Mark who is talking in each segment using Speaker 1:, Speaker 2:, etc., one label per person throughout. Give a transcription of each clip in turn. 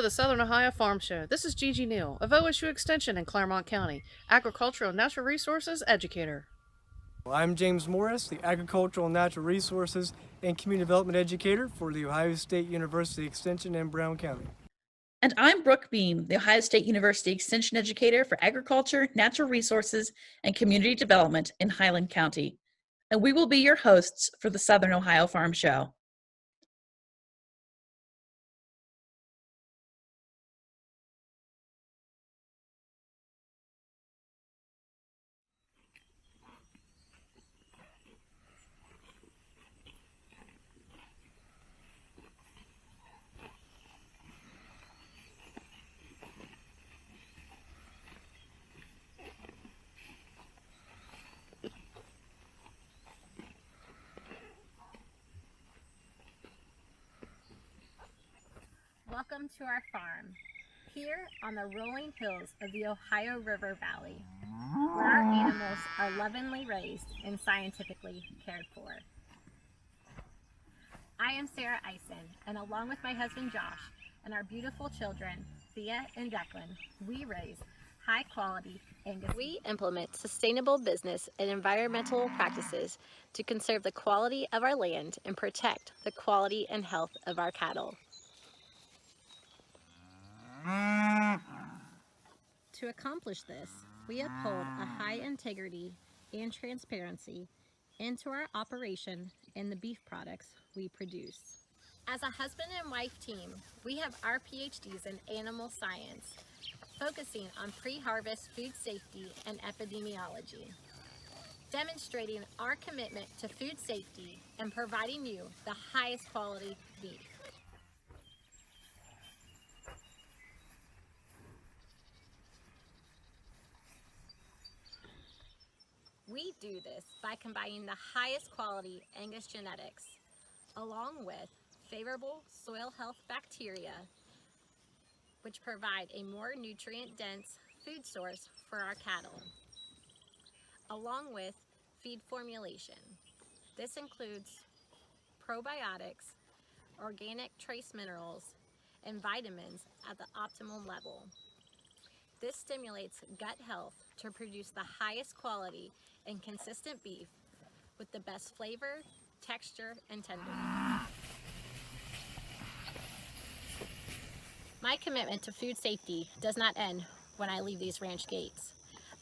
Speaker 1: the Southern Ohio Farm Show. This is Gigi Neal of OSU Extension in Claremont County, Agricultural and Natural Resources Educator.
Speaker 2: I'm James Morris, the Agricultural and Natural Resources and Community Development Educator for the Ohio State University Extension in Brown County.
Speaker 3: And I'm Brooke Beam, the Ohio State University Extension Educator for Agriculture, Natural Resources, and Community Development in Highland County. And we will be your hosts for the Southern Ohio Farm Show.
Speaker 4: Welcome to our farm, here on the rolling hills of the Ohio River Valley, where our animals are lovingly raised and scientifically cared for. I am Sarah Eisen, and along with my husband Josh and our beautiful children, Thea and Declan, we raise high-quality Angus.
Speaker 5: We implement sustainable business and environmental practices to conserve the quality of our land and protect the quality and health of our cattle.
Speaker 4: To accomplish this, we uphold a high integrity and transparency into our operation and the beef products we produce. As a husband and wife team, we have our PhDs in animal science, focusing on pre-harvest food safety and epidemiology, demonstrating our commitment to food safety and providing you the highest quality beef. We do this by combining the highest quality Angus genetics along with favorable soil health bacteria, which provide a more nutrient-dense food source for our cattle, along with feed formulation. This includes probiotics, organic trace minerals, and vitamins at the optimal level. This stimulates gut health to produce the highest quality and consistent beef with the best flavor, texture, and tenderness. My commitment to food safety does not end when I leave these ranch gates.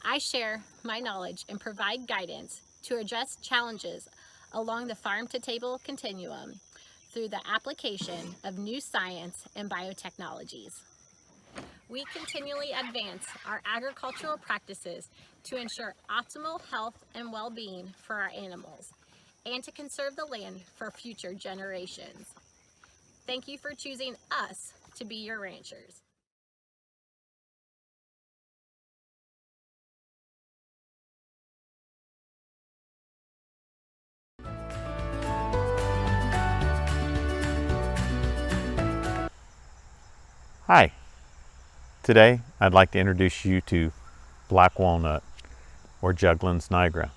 Speaker 4: I share my knowledge and provide guidance to address challenges along the farm-to-table continuum through the application of new science and biotechnologies. We continually advance our agricultural practices to ensure optimal health and well-being for our animals and to conserve the land for future generations. Thank you for choosing us to be your ranchers.
Speaker 6: Hi. Today, I'd like to introduce you to black walnut, or Juglans nigra.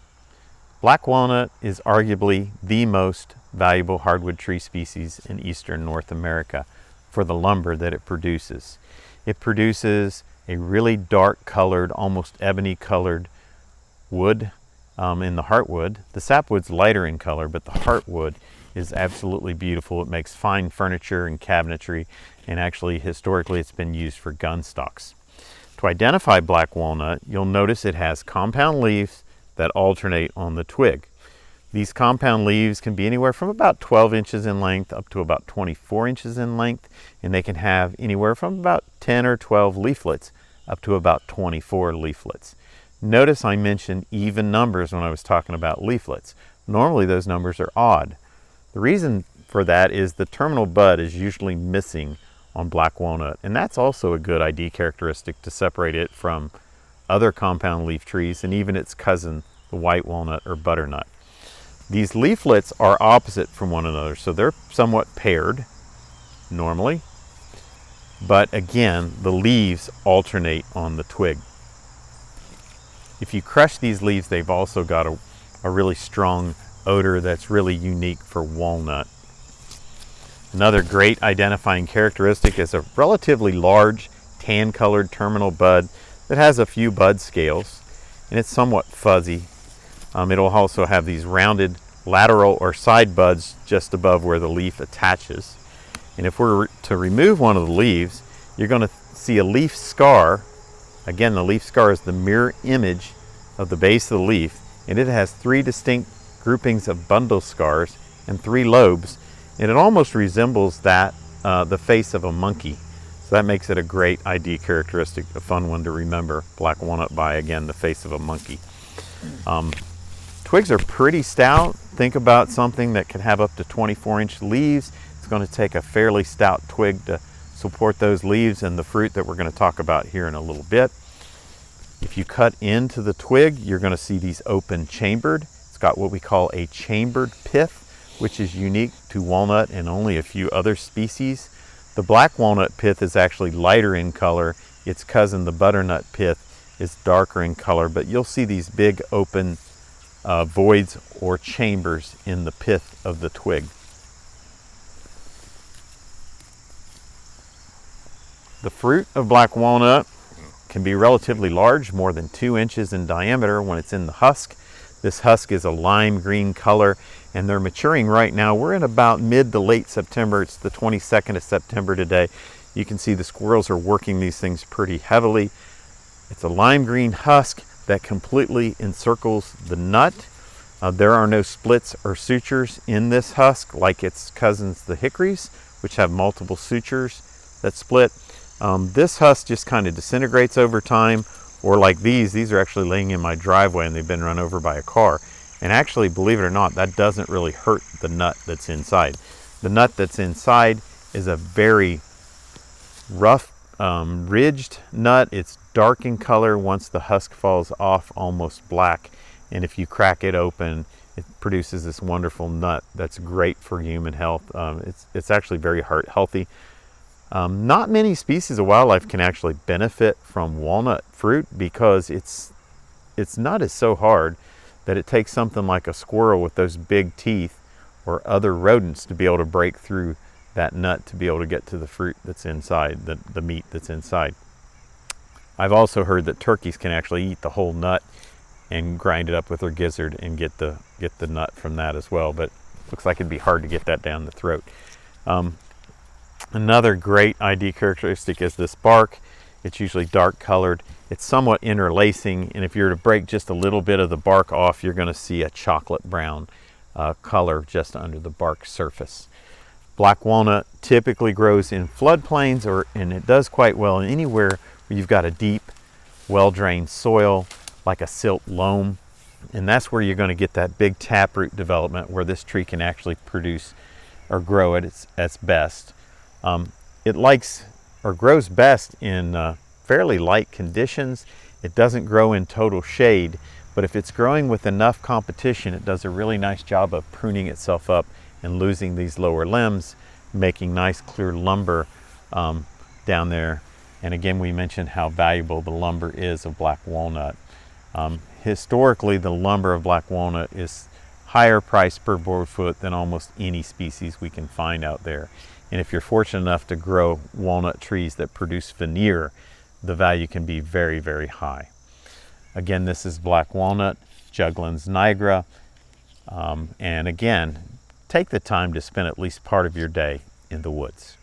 Speaker 6: Black walnut is arguably the most valuable hardwood tree species in eastern North America for the lumber that it produces. It produces a really dark colored, almost ebony colored wood in the heartwood. The sapwood's lighter in color, but the heartwood is absolutely beautiful. It makes fine furniture and cabinetry, and actually historically it's been used for gun stocks. To identify black walnut, you'll notice it has compound leaves that alternate on the twig. These compound leaves can be anywhere from about 12 inches in length up to about 24 inches in length, and they can have anywhere from about 10 or 12 leaflets up to about 24 leaflets. Notice I mentioned even numbers when I was talking about leaflets. Normally those numbers are odd. The reason for that is the terminal bud is usually missing on black walnut, and that's also a good ID characteristic to separate it from other compound leaf trees and even its cousin, the white walnut or butternut. These leaflets are opposite from one another, so they're somewhat paired normally, but again, the leaves alternate on the twig. If you crush these leaves, they've also got a really strong odor that's really unique for walnut. Another great identifying characteristic is a relatively large tan-colored terminal bud that has a few bud scales, and it's somewhat fuzzy. It'll also have these rounded lateral or side buds just above where the leaf attaches. And if we're to remove one of the leaves, you're going to see a leaf scar. Again, the leaf scar is the mirror image of the base of the leaf, and it has 3 distinct groupings of bundle scars and 3 lobes, and it almost resembles that the face of a monkey. So that makes it a great ID characteristic, a fun one to remember. Black walnut by, again, the face of a monkey. Twigs are pretty stout. Think about something that can have up to 24-inch leaves. It's going to take a fairly stout twig to support those leaves and the fruit that we're going to talk about here in a little bit. If you cut into the twig, you're going to see these open chambered. It's got what we call a chambered pith, which is unique to walnut and only a few other species. The black walnut pith is actually lighter in color. Its cousin, the butternut pith, is darker in color, but you'll see these big open voids or chambers in the pith of the twig. The fruit of black walnut can be relatively large, more than 2 inches in diameter when it's in the husk. This husk is a lime green color, and they're maturing right now. We're in about mid to late September. It's the 22nd of September today. You can see the squirrels are working these things pretty heavily. It's a lime green husk that completely encircles the nut. There are no splits or sutures in this husk like its cousins, the hickories, which have multiple sutures that split. This husk just kind of disintegrates over time, or like these are actually laying in my driveway and they've been run over by a car. And actually, believe it or not, that doesn't really hurt the nut that's inside. The nut that's inside is a very rough, ridged nut. It's dark in color once the husk falls off, almost black. And if you crack it open, it produces this wonderful nut that's great for human health. It's actually very heart healthy. Not many species of wildlife can actually benefit from walnut fruit because its nut is so hard that it takes something like a squirrel with those big teeth or other rodents to be able to break through that nut to be able to get to the fruit that's inside, the meat that's inside. I've also heard that turkeys can actually eat the whole nut and grind it up with their gizzard and get the nut from that as well, but it looks like it'd be hard to get that down the throat. Another great ID characteristic is this bark. It's usually dark colored. It's somewhat interlacing, and if you were to break just a little bit of the bark off, you're going to see a chocolate brown color just under the bark surface. Black walnut typically grows in floodplains, and it does quite well anywhere where you've got a deep, well-drained soil, like a silt loam, and that's where you're going to get that big taproot development where this tree can actually produce or grow at its best. It likes or grows best in fairly light conditions. It doesn't grow in total shade, but if it's growing with enough competition, it does a really nice job of pruning itself up and losing these lower limbs, making nice clear lumber down there. And again, we mentioned how valuable the lumber is of black walnut. Historically, the lumber of black walnut is higher price per board foot than almost any species we can find out there. And if you're fortunate enough to grow walnut trees that produce veneer, the value can be very, very high. Again, this is black walnut, Juglans nigra. And again, take the time to spend at least part of your day in the woods.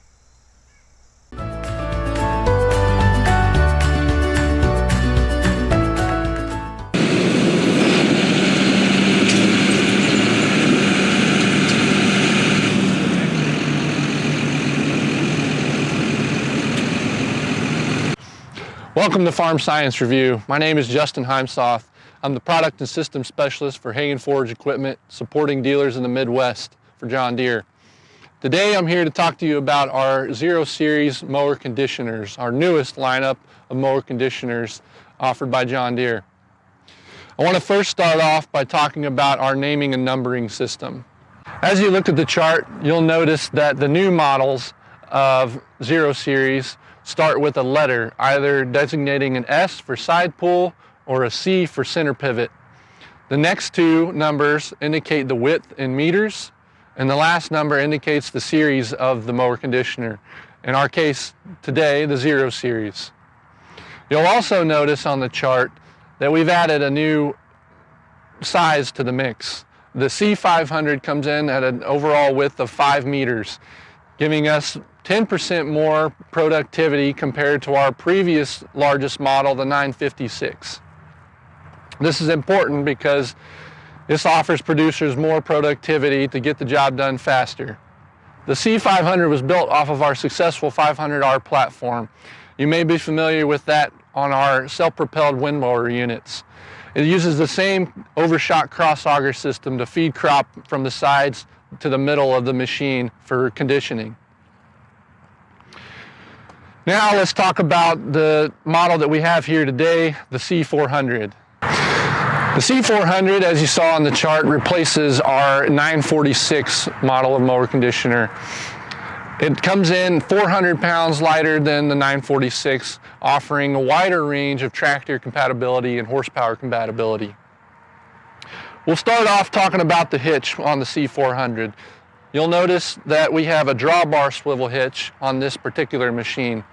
Speaker 7: Welcome to Farm Science Review. My name is Justin Heimsoth. I'm the Product and System Specialist for hay and forage equipment, supporting dealers in the Midwest for John Deere. Today I'm here to talk to you about our 0 Series mower conditioners, our newest lineup of mower conditioners offered by John Deere. I want to first start off by talking about our naming and numbering system. As you look at the chart, you'll notice that the new models of 0 Series start with a letter, either designating an S for side pull or a C for center pivot. The next two numbers indicate the width in meters, and the last number indicates the series of the mower conditioner. In our case today, the 0 series. You'll also notice on the chart that we've added a new size to the mix. The C500 comes in at an overall width of 5 meters, giving us 10% more productivity compared to our previous largest model, the 956. This is important because this offers producers more productivity to get the job done faster. The C500 was built off of our successful 500R platform. You may be familiar with that on our self-propelled wind mower units. It uses the same overshot cross auger system to feed crop from the sides to the middle of the machine for conditioning. Now let's talk about the model that we have here today, the C400. The C400, as you saw on the chart, replaces our 946 model of mower conditioner. It comes in 400 pounds lighter than the 946, offering a wider range of tractor compatibility and horsepower compatibility. We'll start off talking about the hitch on the C400. You'll notice that we have a drawbar swivel hitch on this particular machine.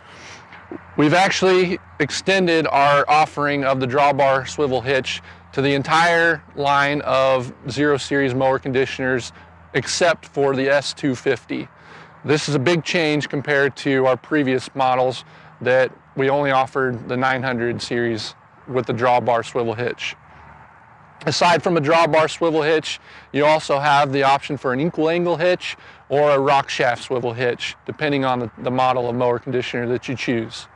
Speaker 7: We've actually extended our offering of the drawbar swivel hitch to the entire line of 0 series mower conditioners except for the S250. This is a big change compared to our previous models that we only offered the 900 series with the drawbar swivel hitch. Aside from a drawbar swivel hitch, you also have the option for an equal angle hitch or a rock shaft swivel hitch, depending on the model of mower conditioner that you choose.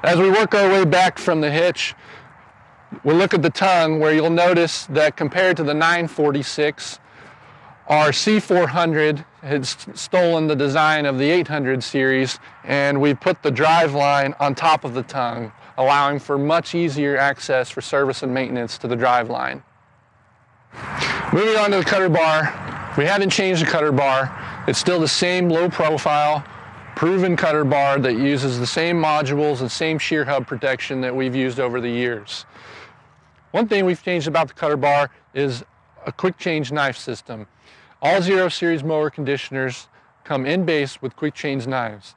Speaker 7: As we work our way back from the hitch, we'll look at the tongue, where you'll notice that compared to the 946, our C400 has stolen the design of the 800 series, and we put the drive line on top of the tongue, allowing for much easier access for service and maintenance to the drive line. Moving on to the cutter bar, we haven't changed the cutter bar. It's still the same low profile, proven cutter bar that uses the same modules and same shear hub protection that we've used over the years. One thing we've changed about the cutter bar is a quick change knife system. All 0 series mower conditioners come in base with quick change knives.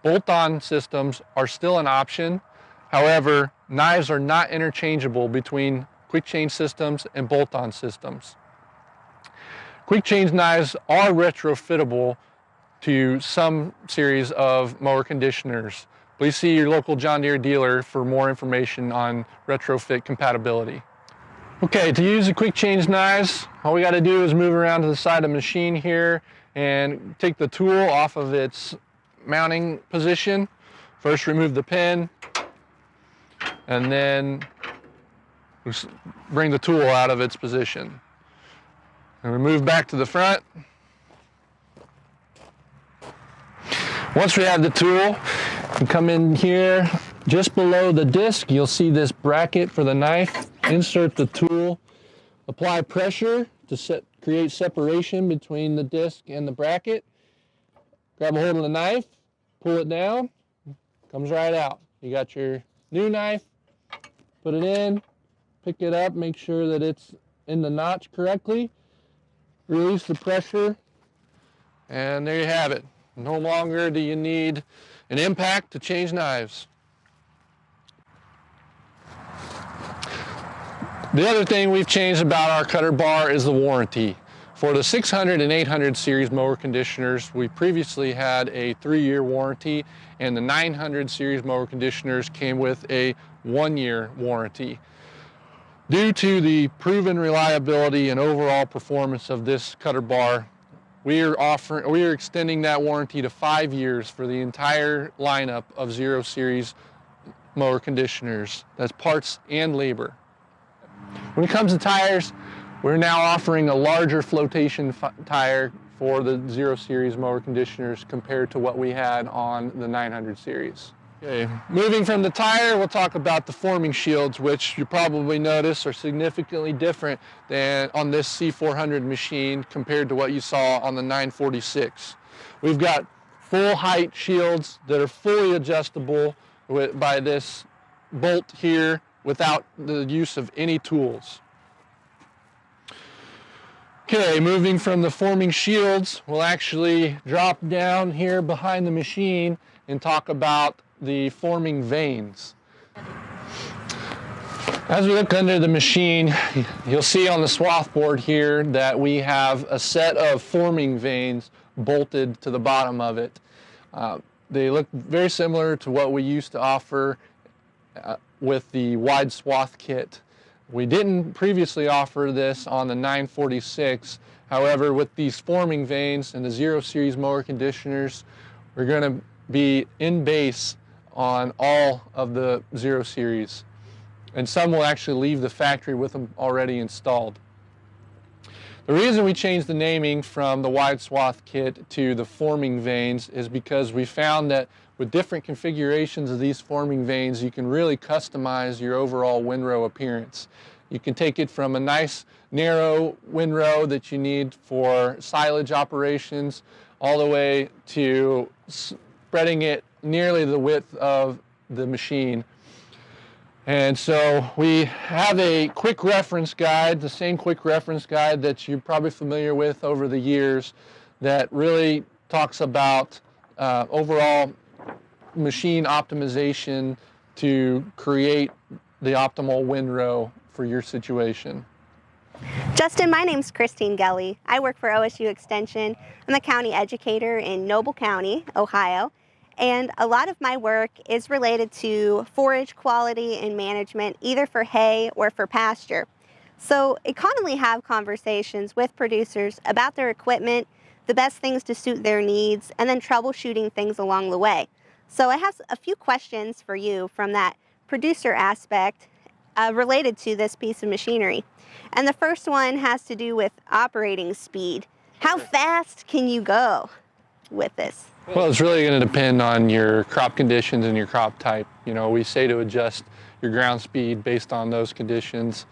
Speaker 7: Bolt-on systems are still an option. However, knives are not interchangeable between quick change systems and bolt-on systems. Quick change knives are retrofittable to some series of mower conditioners. Please see your local John Deere dealer for more information on retrofit compatibility. Okay, to use the quick change knives, all we got to do is move around to the side of the machine here and take the tool off of its mounting position. First remove the pin, and then bring the tool out of its position. And we move back to the front. Once we have the tool, we come in here just below the disc. You'll see this bracket for the knife. Insert the tool, apply pressure to create separation between the disc and the bracket. Grab a hold of the knife, pull it down, comes right out. You got your new knife, put it in, pick it up, make sure that it's in the notch correctly, release the pressure, and there you have it. No longer do you need an impact to change knives. The other thing we've changed about our cutter bar is the warranty. For the 600 and 800 series mower conditioners, we previously had a 3-year warranty, and the 900 series mower conditioners came with a 1-year warranty. Due to the proven reliability and overall performance of this cutter bar, we are extending that warranty to 5 years for the entire lineup of 0 series mower conditioners. That's parts and labor. When it comes to tires, we're now offering a larger flotation tire for the 0 series mower conditioners compared to what we had on the 900 series. Okay, moving from the tire, we'll talk about the forming shields, which you probably notice are significantly different than on this C400 machine compared to what you saw on the 946. We've got full height shields that are fully adjustable by this bolt here without the use of any tools. Okay, moving from the forming shields, we'll actually drop down here behind the machine and talk about the forming vanes. As we look under the machine, you'll see on the swath board here that we have a set of forming vanes bolted to the bottom of it. They look very similar to what we used to offer with the wide swath kit. We didn't previously offer this on the 946. However, with these forming vanes and the 0 series mower conditioners, we're going to be in base on all of the 0 series. And some will actually leave the factory with them already installed. The reason we changed the naming from the wide swath kit to the forming vanes is because we found that with different configurations of these forming vanes, you can really customize your overall windrow appearance. You can take it from a nice narrow windrow that you need for silage operations all the way to spreading it nearly the width of the machine. And so we have a quick reference guide, the same quick reference guide that you're probably familiar with over the years, that really talks about overall machine optimization to create the optimal windrow for your situation.
Speaker 8: Justin, my name's Christine Gelly. I work for OSU Extension. I'm the county educator in Noble County, Ohio. And a lot of my work is related to forage quality and management, either for hay or for pasture. So I commonly have conversations with producers about their equipment, the best things to suit their needs, and then troubleshooting things along the way. So I have a few questions for you from that producer aspect related to this piece of machinery. And the first one has to do with operating speed. How fast can you go with this?
Speaker 7: Well, it's really going to depend on your crop conditions and your crop type. You know, we say to adjust your ground speed based on those conditions.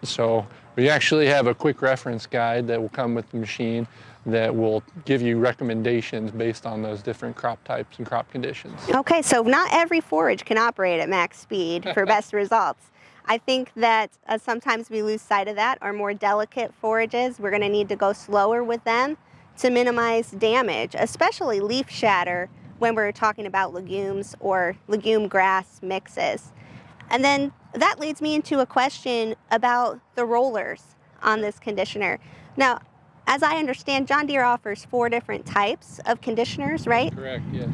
Speaker 7: So we actually have a quick reference guide that will come with the machine that will give you recommendations based on those different crop types and crop conditions.
Speaker 8: Okay, so not every forage can operate at max speed for best results. I think that sometimes we lose sight of that. Our more delicate forages, we're going to need to go slower with them to minimize damage, especially leaf shatter when we're talking about legumes or legume grass mixes. And then that leads me into a question about the rollers on this conditioner. Now, as I understand, John Deere offers 4 different types of conditioners, right?
Speaker 7: Correct, yes.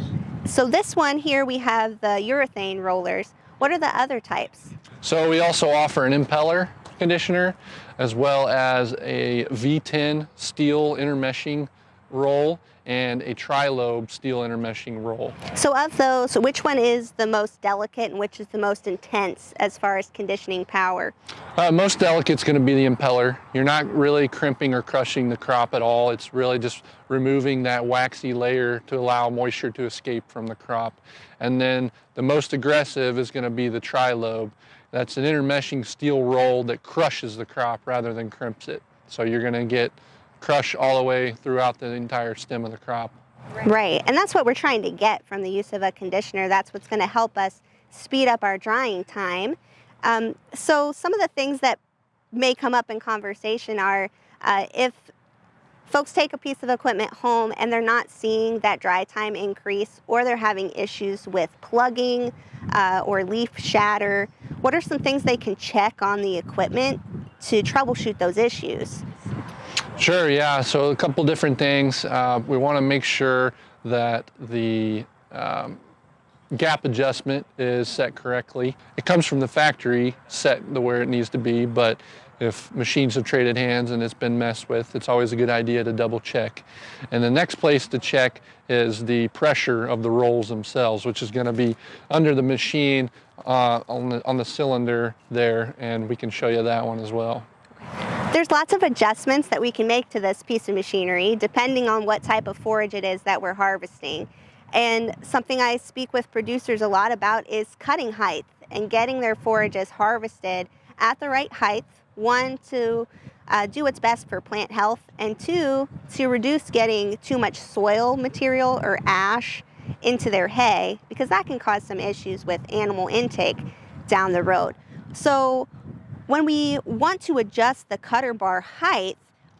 Speaker 8: So this one here, we have the urethane rollers. What are the other types?
Speaker 7: So we also offer an impeller conditioner as well as a V10 steel intermeshing roll and a tri-lobe steel intermeshing roll.
Speaker 8: So of those, which one is the most delicate and which is the most intense as far as conditioning power?
Speaker 7: Most delicate is going to be the impeller. You're not really crimping or crushing the crop at all. It's really just removing that waxy layer to allow moisture to escape from the crop. And then the most aggressive is going to be the tri-lobe. That's an intermeshing steel roll that crushes the crop rather than crimps it. So you're going to get crush all the way throughout the entire stem of the crop.
Speaker 8: Right, and that's what we're trying to get from the use of a conditioner. That's what's going to help us speed up our drying time. So some of the things that may come up in conversation are if folks take a piece of equipment home and they're not seeing that dry time increase, or they're having issues with plugging or leaf shatter, what are some things they can check on the equipment to troubleshoot those issues?
Speaker 7: Sure, yeah. So a couple different things. We want to make sure that the gap adjustment is set correctly. It comes from the factory set the where it needs to be, but if machines have traded hands and it's been messed with, it's always a good idea to double check. And the next place to check is the pressure of the rolls themselves, which is going to be under the machine on the cylinder there, and we can show you that one as well.
Speaker 8: There's lots of adjustments that we can make to this piece of machinery depending on what type of forage it is that we're harvesting. And something I speak with producers a lot about is cutting height and getting their forages harvested at the right height. 1, to do what's best for plant health, and 2, to reduce getting too much soil material or ash into their hay, because that can cause some issues with animal intake down the road. So when we want to adjust the cutter bar height,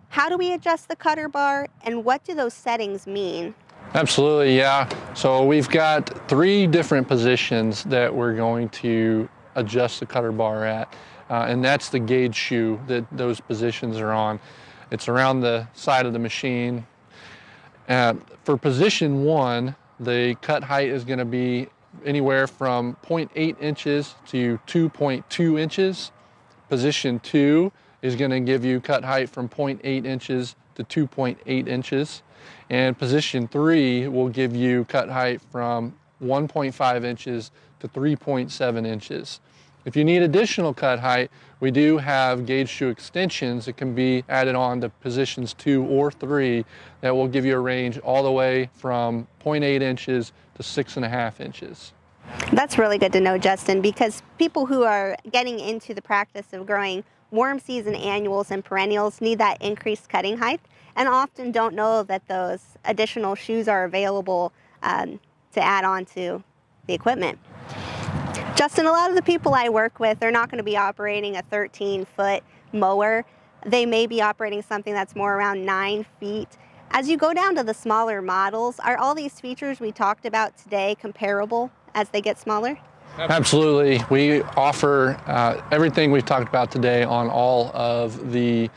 Speaker 8: How do we adjust the cutter bar, and what do those settings mean?
Speaker 7: Absolutely, yeah. So we've got 3 different positions that we're going to adjust the cutter bar at, and that's the gauge shoe that those positions are on. It's around the side of the machine. For position 1, the cut height is going to be anywhere from 0.8 inches to 2.2 inches. Position 2 is going to give you cut height from 0.8 inches to 2.8 inches. And position 3 will give you cut height from 1.5 inches to 3.7 inches. If you need additional cut height, we do have gauge shoe extensions that can be added on to positions 2 or 3 that will give you a range all the way from 0.8 inches to 6.5 inches.
Speaker 8: That's really good to know, Justin, because people who are getting into the practice of growing warm season annuals and perennials need that increased cutting height and often don't know that those additional shoes are available to add on to the equipment. Justin, a lot of the people I work with are not going to be operating a 13-foot mower. They may be operating something that's more around 9 feet. As you go down to the smaller models, are all these features we talked about today comparable as they get smaller?
Speaker 7: Absolutely. We offer everything we've talked about today on all of the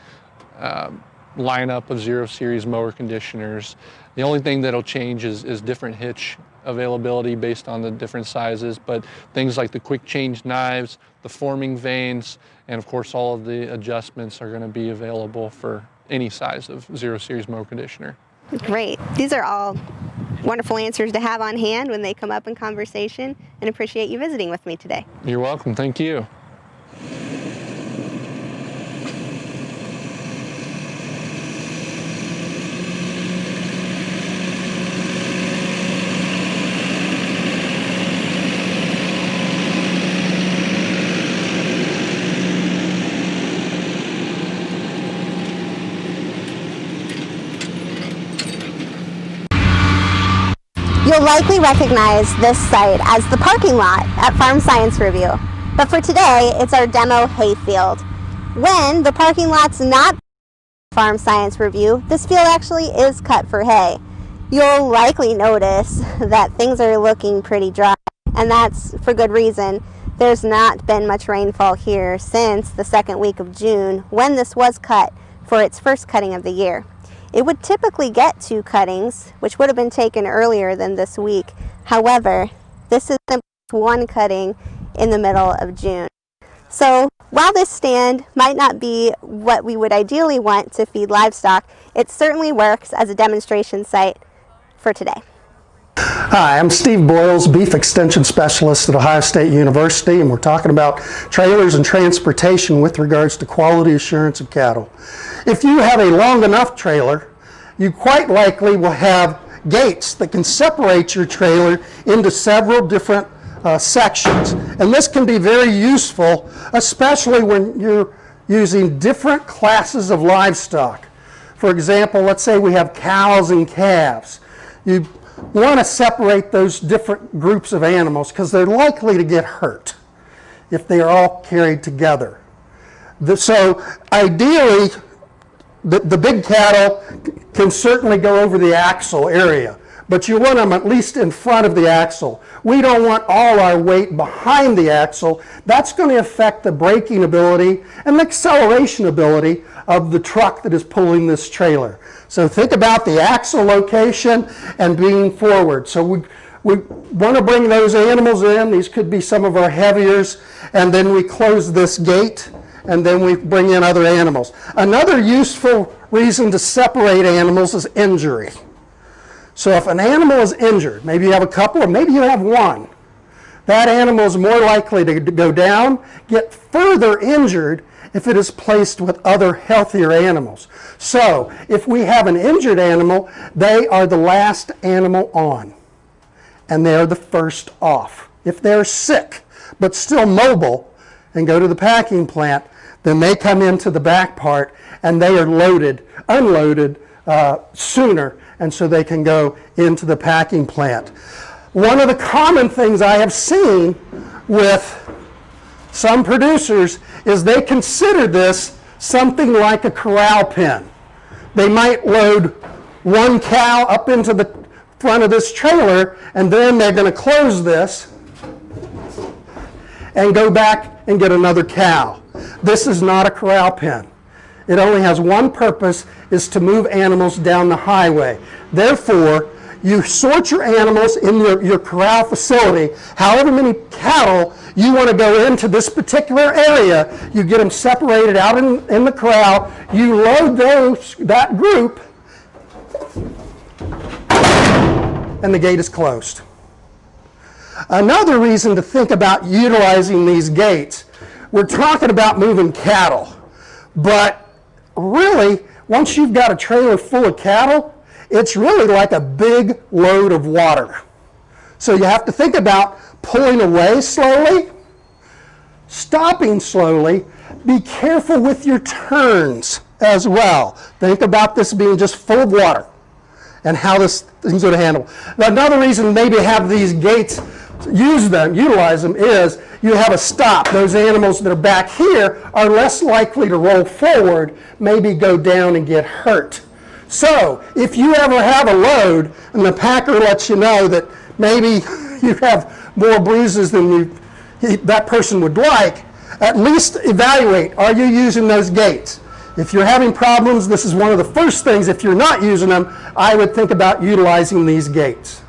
Speaker 7: lineup of 0 Series mower conditioners. The only thing that'll change is different hitch availability based on the different sizes, but things like the quick change knives, the forming vanes, and of course all of the adjustments are going to be available for any size of 0 Series mower conditioner.
Speaker 8: Great. These are all wonderful answers to have on hand when they come up in conversation, and appreciate you visiting with me today.
Speaker 7: You're welcome. Thank you.
Speaker 8: You'll likely recognize this site as the parking lot at Farm Science Review, but for today, it's our demo hayfield. When the parking lot's not Farm Science Review, this field actually is cut for hay. You'll likely notice that things are looking pretty dry, and that's for good reason. There's not been much rainfall here since the second week of June, when this was cut for its first cutting of the year. It would typically get 2 cuttings, which would have been taken earlier than this week. However, this is simply 1 cutting in the middle of June. So while this stand might not be what we would ideally want to feed livestock, it certainly works as a demonstration site for today.
Speaker 9: Hi, I'm Steve Boyles, Beef Extension Specialist at Ohio State University, and we're talking about trailers and transportation with regards to quality assurance of cattle. If you have a long enough trailer, you quite likely will have gates that can separate your trailer into several different sections. And this can be very useful, especially when you're using different classes of livestock. For example, let's say we have cows and calves. You want to separate those different groups of animals because they're likely to get hurt if they are all carried together. So ideally, the big cattle can certainly go over the axle area, but you want them at least in front of the axle. We don't want all our weight behind the axle. That's going to affect the braking ability and the acceleration ability of the truck that is pulling this trailer. So think about the axle location and being forward. So we want to bring those animals in. These could be some of our heaviers, and then we close this gate, and then we bring in other animals. Another useful reason to separate animals is injury. So if an animal is injured, maybe you have a couple or maybe you have one, that animal is more likely to go down, get further injured if it is placed with other healthier animals. So if we have an injured animal, they are the last animal on, and they are the first off. If they're sick but still mobile and go to the packing plant, then they come into the back part and they are unloaded sooner, and so they can go into the packing plant. One of the common things I have seen with some producers is they consider this something like a corral pen. They might load one cow up into the front of this trailer, and then they're going to close this and go back and get another cow. This is not a corral pen. It only has one purpose, is to move animals down the highway. Therefore, you sort your animals in your corral facility. However many cattle you want to go into this particular area, you get them separated out in the corral. You load that group, and the gate is closed. Another reason to think about utilizing these gates, we're talking about moving cattle, but really, once you've got a trailer full of cattle, it's really like a big load of water. So you have to think about pulling away slowly, stopping slowly. Be careful with your turns as well. Think about this being just full of water and how this thing's going to handle. Now, another reason maybe have these gates, utilize them, is you have a stop. Those animals that are back here are less likely to roll forward, maybe go down and get hurt. So if you ever have a load and the packer lets you know that maybe you have more bruises than that person would like, at least evaluate, are you using those gates? If you're having problems, this is one of the first things, if you're not using them, I would think about utilizing these gates.